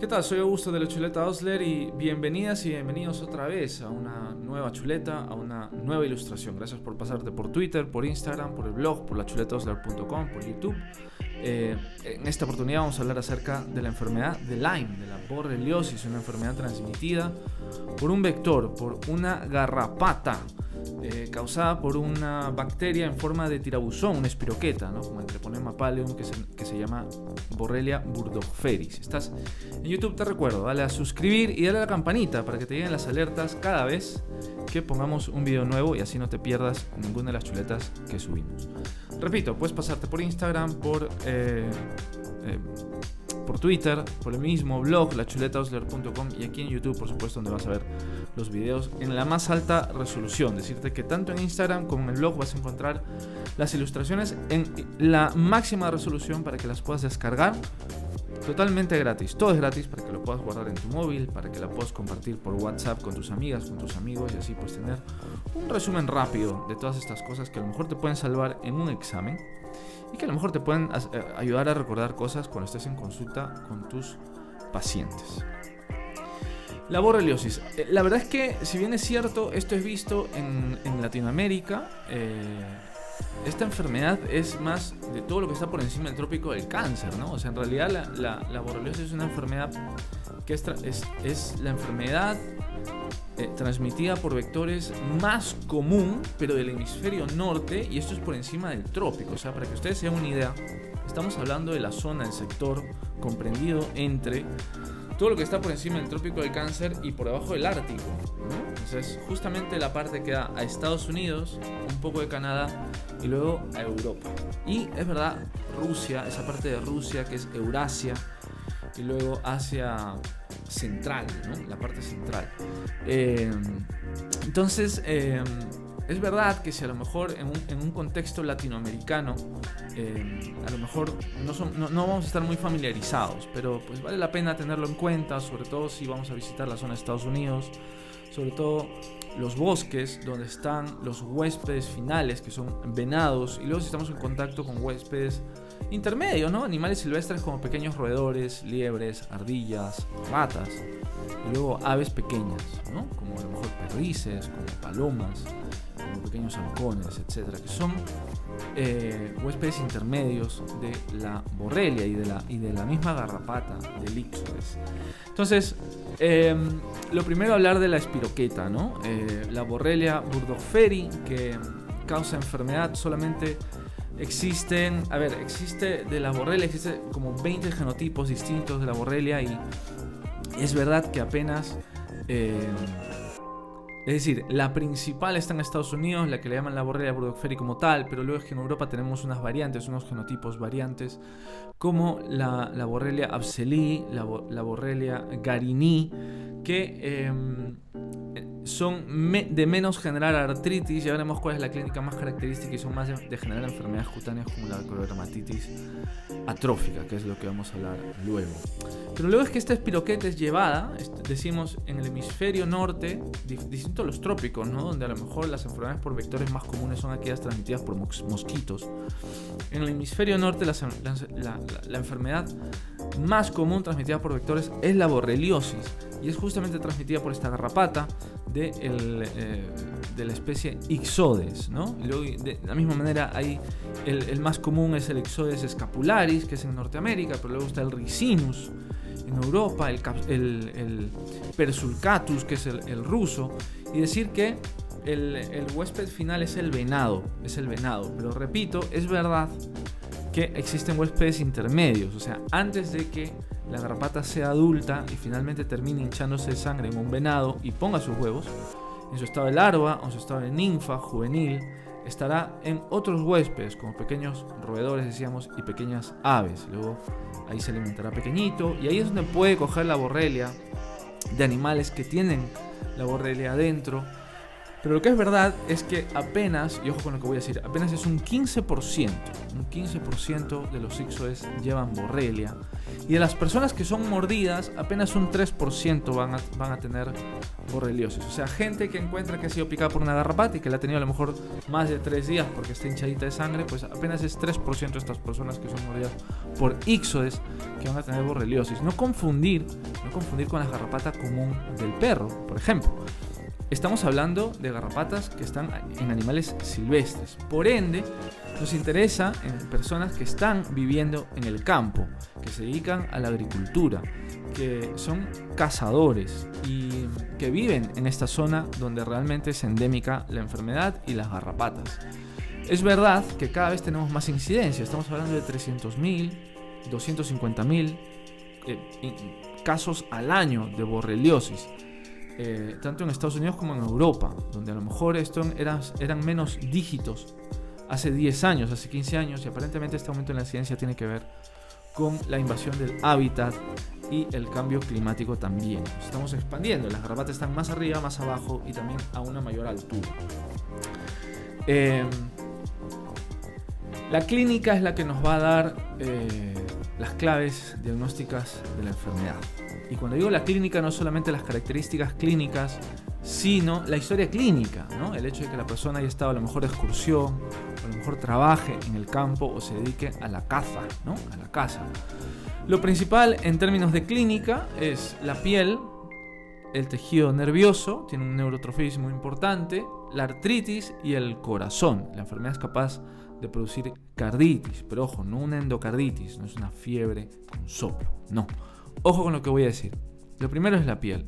¿Qué tal? Soy Augusto de la Chuleta Osler y bienvenidas y bienvenidos otra vez a una nueva chuleta, a una nueva ilustración. Gracias por pasarte por Twitter, por Instagram, por el blog, por lachuletaosler.com, por YouTube. En esta oportunidad vamos a hablar acerca de la enfermedad de Lyme, de la borreliosis, una enfermedad transmitida por un vector, por una garrapata, causada por una bacteria en forma de tirabuzón, una espiroqueta, ¿no? Como el Treponema pallidum, que se llama Borrelia burgdorferi. Si estás en YouTube, te recuerdo, dale a suscribir y dale a la campanita para que te lleguen las alertas cada vez que pongamos un video nuevo y así no te pierdas ninguna de las chuletas que subimos. Repito, puedes pasarte por Instagram, por Twitter, por el mismo blog, lachuletaosler.com, y aquí en YouTube, por supuesto, donde vas a ver los videos en la más alta resolución. Decirte que tanto en Instagram como en el blog vas a encontrar las ilustraciones en la máxima resolución para que las puedas descargar totalmente gratis. Todo es gratis para que lo puedas guardar en tu móvil, para que la puedas compartir por WhatsApp con tus amigas, con tus amigos, y así puedes tener un resumen rápido de todas estas cosas que a lo mejor te pueden salvar en un examen y que a lo mejor te pueden ayudar a recordar cosas cuando estés en consulta con tus pacientes. La borreliosis. La verdad es que, si bien es cierto, esto es visto en Latinoamérica, esta enfermedad es más de todo lo que está por encima del trópico del cáncer, ¿no? O sea, en realidad la borreliosis es una enfermedad que es la enfermedad transmitida por vectores más común, pero del hemisferio norte, y esto es por encima del trópico. O sea, para que ustedes se den una idea, estamos hablando de la zona, del sector comprendido entre todo lo que está por encima del trópico del cáncer y por debajo del Ártico, ¿no? Entonces, justamente la parte que da a Estados Unidos, un poco de Canadá y luego a Europa. Y es verdad, Rusia, esa parte de Rusia que es Eurasia, y luego Asia central, ¿no? La parte central. Entonces, es verdad que si a lo mejor en un contexto latinoamericano, a lo mejor no vamos a estar muy familiarizados, pero pues vale la pena tenerlo en cuenta, sobre todo si vamos a visitar la zona de Estados Unidos, sobre todo los bosques donde están los huéspedes finales, que son venados, y luego si estamos en contacto con huéspedes intermedios, ¿no? Animales silvestres como pequeños roedores, liebres, ardillas, ratas, y luego aves pequeñas, ¿no? Como a lo mejor perdices, como palomas, como pequeños halcones, etcétera, que son huéspedes intermedios de la borrelia y de la misma garrapata del Ixodes. Entonces, lo primero, hablar de la espiroqueta, ¿no? La Borrelia burgdorferi, que causa enfermedad. Solamente existe de la borrelia, existe como 20 genotipos distintos de la borrelia, y es verdad que apenas es decir, la principal está en Estados Unidos, la que le llaman la Borrelia burgdorferi como tal, pero luego es que en Europa tenemos unas variantes, unos genotipos variantes, como la Borrelia abscelii, la Borrelia garinii, que son de menos generar artritis. Ya veremos cuál es la clínica más característica, y son más de generar enfermedades cutáneas como la dermatitis atrófica, que es lo que vamos a hablar luego. Pero luego es que esta espiroqueta es llevada, decimos, en el hemisferio norte, distinto a los trópicos, ¿no? Donde a lo mejor las enfermedades por vectores más comunes son aquellas transmitidas por mosquitos. En el hemisferio norte la enfermedad más común transmitida por vectores es la borreliosis, y es justamente transmitida por esta garrapata de la especie Ixodes, ¿no? Y luego, de la misma manera, hay el más común es el Ixodes scapularis, que es en Norteamérica, pero luego está el Ricinus en Europa, el Persulcatus, que es el ruso, y decir que el huésped final es el venado, pero repito, es verdad que existen huéspedes intermedios, o sea, antes de que la garrapata sea adulta y finalmente termine hinchándose de sangre en un venado y ponga sus huevos, en su estado de larva o en su estado de ninfa juvenil, estará en otros huéspedes como pequeños roedores, decíamos, y pequeñas aves. Luego ahí se alimentará pequeñito, y ahí es donde puede coger la borrelia de animales que tienen la borrelia adentro. Pero lo que es verdad es que apenas, y ojo con lo que voy a decir, apenas es un 15% de los Ixodes llevan borrelia, y de las personas que son mordidas, apenas un 3% van a tener borreliosis. O sea, gente que encuentra que ha sido picada por una garrapata y que la ha tenido a lo mejor más de 3 días porque está hinchadita de sangre, pues apenas es 3% de estas personas que son mordidas por Ixodes que van a tener borreliosis. No confundir No confundir con la garrapata común del perro, por ejemplo. Estamos hablando de garrapatas que están en animales silvestres. Por ende, nos interesa en personas que están viviendo en el campo, que se dedican a la agricultura, que son cazadores y que viven en esta zona donde realmente es endémica la enfermedad y las garrapatas. Es verdad que cada vez tenemos más incidencia. Estamos hablando de 300.000, 250.000 casos al año de borreliosis. Tanto en Estados Unidos como en Europa, donde a lo mejor esto eran menos dígitos hace 10 años, hace 15 años, y aparentemente este aumento en la incidencia tiene que ver con la invasión del hábitat y el cambio climático también. Nos estamos expandiendo, las garrapatas están más arriba, más abajo y también a una mayor altura. La clínica es la que nos va a dar las claves diagnósticas de la enfermedad. Y cuando digo la clínica, no solamente las características clínicas, sino la historia clínica, ¿no? El hecho de que la persona haya estado a lo mejor de excursión, o a lo mejor trabaje en el campo o se dedique a la caza, ¿no? A la caza. Lo principal en términos de clínica es la piel, el tejido nervioso, tiene un neurotrofismo importante, la artritis y el corazón. La enfermedad es capaz de producir carditis, pero ojo, no una endocarditis, no es una fiebre con soplo, no. Ojo con lo que voy a decir. Lo primero es la piel.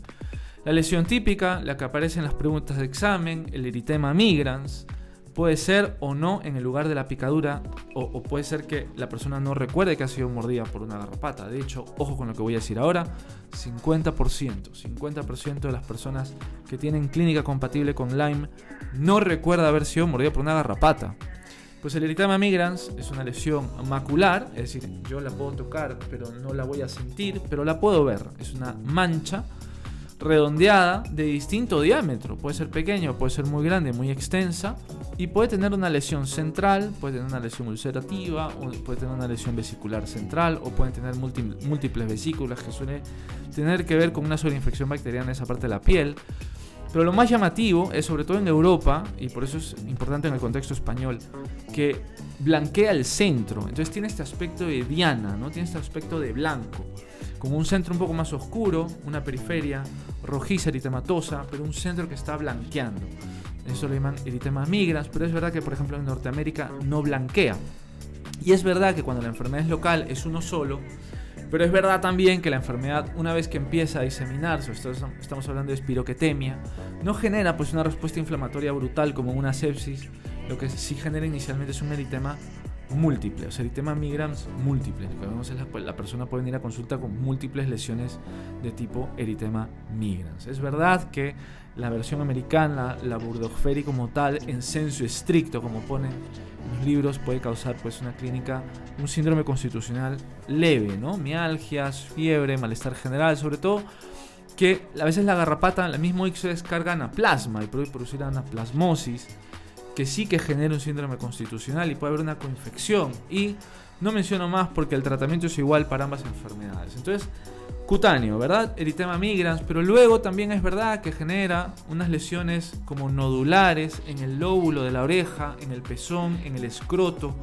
La lesión típica, la que aparece en las preguntas de examen, el eritema migrans, puede ser o no en el lugar de la picadura, o puede ser que la persona no recuerde que ha sido mordida por una garrapata. De hecho, ojo con lo que voy a decir ahora, 50% de las personas que tienen clínica compatible con Lyme no recuerda haber sido mordida por una garrapata. Pues el eritema migrans es una lesión macular, es decir, yo la puedo tocar pero no la voy a sentir, pero la puedo ver. Es una mancha redondeada de distinto diámetro, puede ser pequeño, puede ser muy grande, muy extensa, y puede tener una lesión central, puede tener una lesión ulcerativa, o puede tener una lesión vesicular central, o pueden tener múltiples vesículas que suele tener que ver con una sobreinfección bacteriana en esa parte de la piel. Pero lo más llamativo es, sobre todo en Europa, y por eso es importante en el contexto español, que blanquea el centro. Entonces tiene este aspecto de diana, ¿no? Tiene este aspecto de blanco, como un centro un poco más oscuro, una periferia rojiza eritematosa, pero un centro que está blanqueando. Eso lo llaman eritema migrans, pero es verdad que, por ejemplo, en Norteamérica no blanquea. Y es verdad que cuando la enfermedad es local es uno solo, pero es verdad también que la enfermedad, una vez que empieza a diseminarse, estamos hablando de espiroquetemia, no genera pues una respuesta inflamatoria brutal como una sepsis. Lo que sí genera inicialmente es un eritema múltiple, o sea, eritema migrans múltiple. Lo que vemos es la persona puede venir a consulta con múltiples lesiones de tipo eritema migrans. Es verdad que la versión americana, la Burgdorferi como tal, en sensu estricto, como ponen en los libros, puede causar pues una clínica, un síndrome constitucional leve, ¿no? Mialgias, fiebre, malestar general, sobre todo que a veces la garrapata, el mismo ixo descarga anaplasma y puede producir anaplasmosis, que sí que genera un síndrome constitucional y puede haber una coinfección. Y no menciono más porque el tratamiento es igual para ambas enfermedades. Entonces, cutáneo, ¿verdad? Eritema migrans, pero luego también es verdad que genera unas lesiones como nodulares en el lóbulo de la oreja, en el pezón, en el escroto,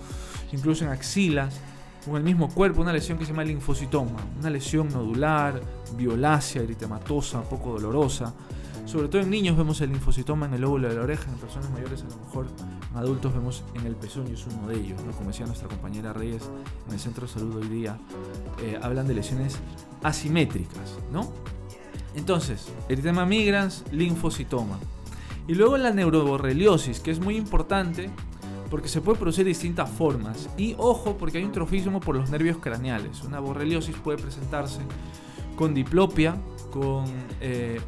incluso en axilas, o en el mismo cuerpo, una lesión que se llama linfocitoma, una lesión nodular, violácea, eritematosa, poco dolorosa. Sobre todo en niños vemos el linfocitoma en el lóbulo de la oreja, en personas mayores a lo mejor, en adultos vemos en el pezón y es uno de ellos, ¿no? Como decía nuestra compañera Reyes en el Centro de Salud hoy día, hablan de lesiones asimétricas, ¿no? Entonces, eritema migrans, linfocitoma. Y luego la neuroborreliosis, que es muy importante porque se puede producir de distintas formas. Y ojo, porque hay un trofismo por los nervios craneales. Una borreliosis puede presentarse con diplopia, con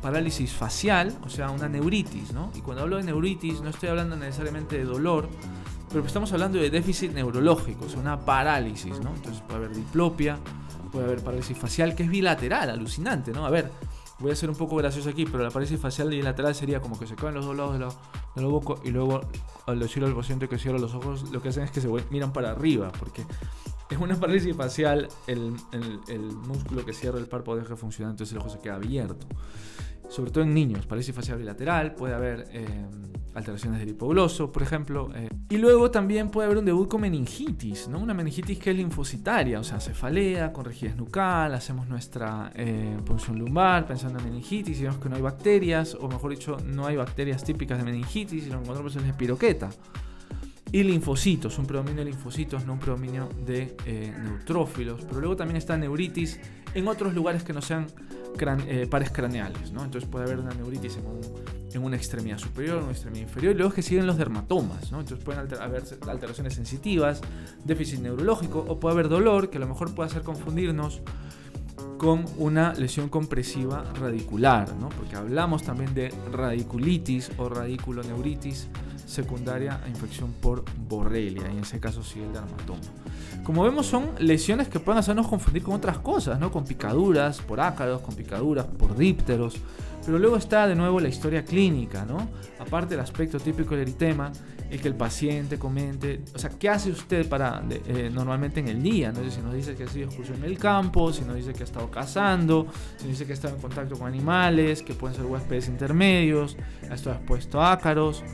parálisis facial, o sea, una neuritis, ¿no? Y cuando hablo de neuritis no estoy hablando necesariamente de dolor, pero estamos hablando de déficit neurológico, o sea, una parálisis, ¿no? Entonces puede haber diplopia, puede haber parálisis facial, que es bilateral, alucinante, ¿no? A ver, voy a ser un poco gracioso aquí, pero la parálisis facial bilateral sería como que se caen los dos lados de la boca y luego al decirle al paciente que cierre los ojos, lo que hacen es que se miran para arriba, porque En una parálisis facial, el músculo que cierra el párpado deja de funcionar, entonces el ojo se queda abierto. Sobre todo en niños, parálisis facial bilateral, puede haber alteraciones del hipogloso, por ejemplo. Y luego también puede haber un debut con meningitis, ¿no? Una meningitis que es linfocitaria, o sea, cefalea, con rigidez nucal, hacemos nuestra punción lumbar pensando en meningitis y vemos que no hay bacterias, o mejor dicho, no hay bacterias típicas de meningitis y lo que encontramos es espiroqueta. Y linfocitos, un predominio de linfocitos, no un predominio de neutrófilos. Pero luego también está neuritis en otros lugares que no sean pares craneales, ¿no? Entonces puede haber una neuritis en una extremidad superior, en una extremidad inferior. Y luego es que siguen los dermatomas, ¿no? Entonces pueden haber alteraciones sensitivas, déficit neurológico, o puede haber dolor, que a lo mejor puede hacer confundirnos con una lesión compresiva radicular, ¿no? Porque hablamos también de radiculitis o radiculoneuritis secundaria a infección por Borrelia, y en ese caso sigue el dermatoma. Como vemos, son lesiones que pueden hacernos confundir con otras cosas, ¿no? Con picaduras por ácaros, con picaduras por dípteros. Pero luego está de nuevo la historia clínica, ¿no? Aparte del aspecto típico del eritema, es que el paciente comente, o sea, ¿qué hace usted normalmente en el día? ¿No? Si nos dice que ha sido excursión en el campo, si nos dice que ha estado cazando, si nos dice que ha estado en contacto con animales, que pueden ser huéspedes intermedios, ha estado expuesto a ácaros,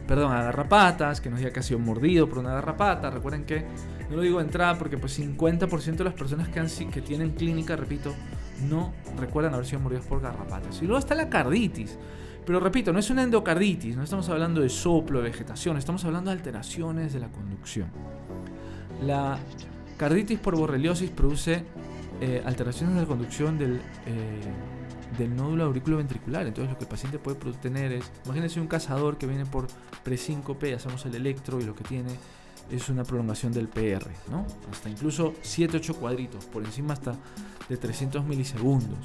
a garrapatas, que nos diga que ha sido mordido por una garrapata. Recuerden que, no lo digo de entrada porque pues 50% de las personas que tienen clínica, repito, no recuerdan haber sido mordidos por garrapatas. Y luego está la carditis. Pero repito, no es una endocarditis, no estamos hablando de soplo, de vegetación, estamos hablando de alteraciones de la conducción. La carditis por borreliosis produce alteraciones de la conducción del nódulo auriculoventricular. Entonces lo que el paciente puede tener es, imagínense un cazador que viene por presíncope, hacemos el electro y lo que tiene es una prolongación del PR, ¿no? Hasta incluso 7-8 cuadritos, por encima hasta de 300 milisegundos.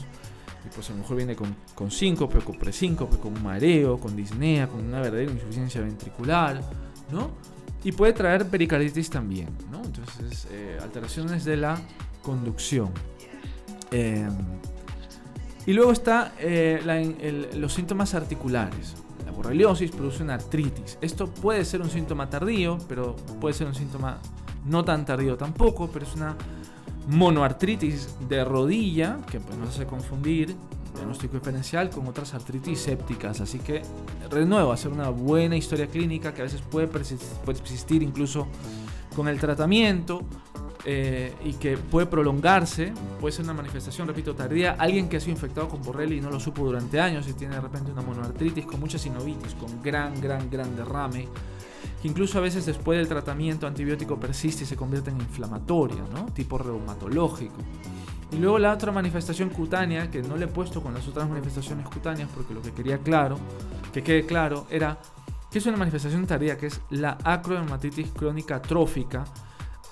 Y pues a lo mejor viene con síncope, con presíncope, con mareo, con disnea, con una verdadera insuficiencia ventricular, ¿no? Y puede traer pericarditis también, ¿no? Entonces, alteraciones de la conducción. Y luego está los síntomas articulares. La borreliosis produce una artritis. Esto puede ser un síntoma tardío, pero puede ser un síntoma no tan tardío tampoco, pero es una monoartritis de rodilla, que pues nos hace confundir diagnóstico diferencial con otras artritis sépticas. Así que, de nuevo, hacer una buena historia clínica que a veces puede persistir incluso con el tratamiento y que puede prolongarse, puede ser una manifestación, repito, tardía. Alguien que ha sido infectado con Borrelia y no lo supo durante años y tiene de repente una monoartritis con mucha sinovitis, con gran derrame, que incluso a veces después del tratamiento antibiótico persiste y se convierte en inflamatoria, ¿no? Tipo reumatológico. Y luego la otra manifestación cutánea, que no le he puesto con las otras manifestaciones cutáneas porque lo que quería que quede claro, era que es una manifestación tardía, que es la acrodermatitis crónica atrófica.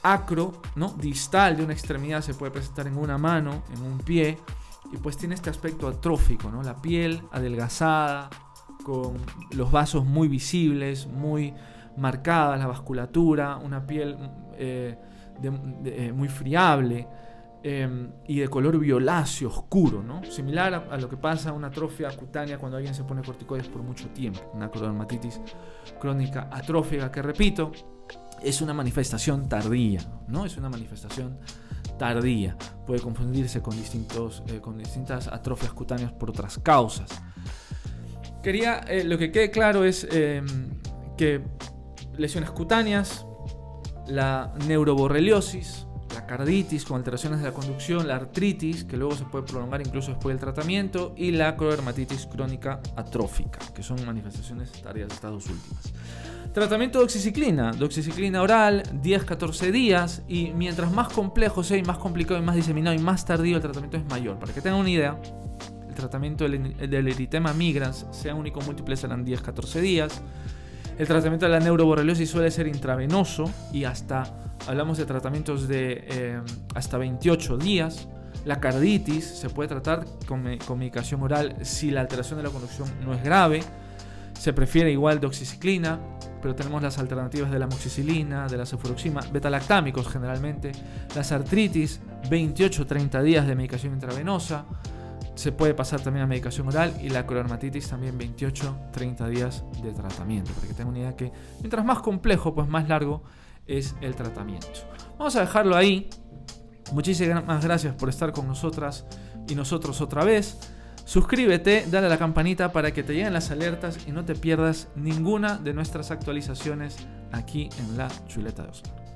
Acro, ¿no? Distal de una extremidad, se puede presentar en una mano, en un pie, y pues tiene este aspecto atrófico, ¿no? La piel adelgazada, con los vasos muy visibles, muy marcada la vasculatura, una piel muy friable y de color violáceo oscuro, ¿no? Similar a lo que pasa en una atrofia cutánea cuando alguien se pone corticoides por mucho tiempo, una acrodermatitis crónica atrófica, que repito, es una manifestación tardía, ¿no? Es una manifestación tardía. Puede confundirse con distintas atrofias cutáneas por otras causas. Lo que quede claro es que lesiones cutáneas, la neuroborreliosis, la carditis con alteraciones de la conducción, la artritis, que luego se puede prolongar incluso después del tratamiento, y la acrodermatitis crónica atrófica, que son manifestaciones tardías de estas dos últimas. Tratamiento de doxiciclina oral, 10-14 días, y mientras más complejo sea y más complicado y más diseminado y más tardío el tratamiento es mayor. Para que tengan una idea, el tratamiento del eritema migrans, sea único o múltiple, serán 10-14 días. El tratamiento de la neuroborreliosis suele ser intravenoso y hablamos de tratamientos de hasta 28 días. La carditis se puede tratar con medicación oral si la alteración de la conducción no es grave. Se prefiere igual doxiciclina, pero tenemos las alternativas de la amoxicilina, de la cefuroxima, betalactámicos generalmente. Las artritis, 28-30 días de medicación intravenosa. Se puede pasar también a medicación oral, y la acrodermatitis también 28-30 días de tratamiento. Para que tengan una idea que mientras más complejo, pues más largo es el tratamiento. Vamos a dejarlo ahí. Muchísimas gracias por estar con nosotras y nosotros otra vez. Suscríbete, dale a la campanita para que te lleguen las alertas y no te pierdas ninguna de nuestras actualizaciones aquí en La Chuleta de Osuna.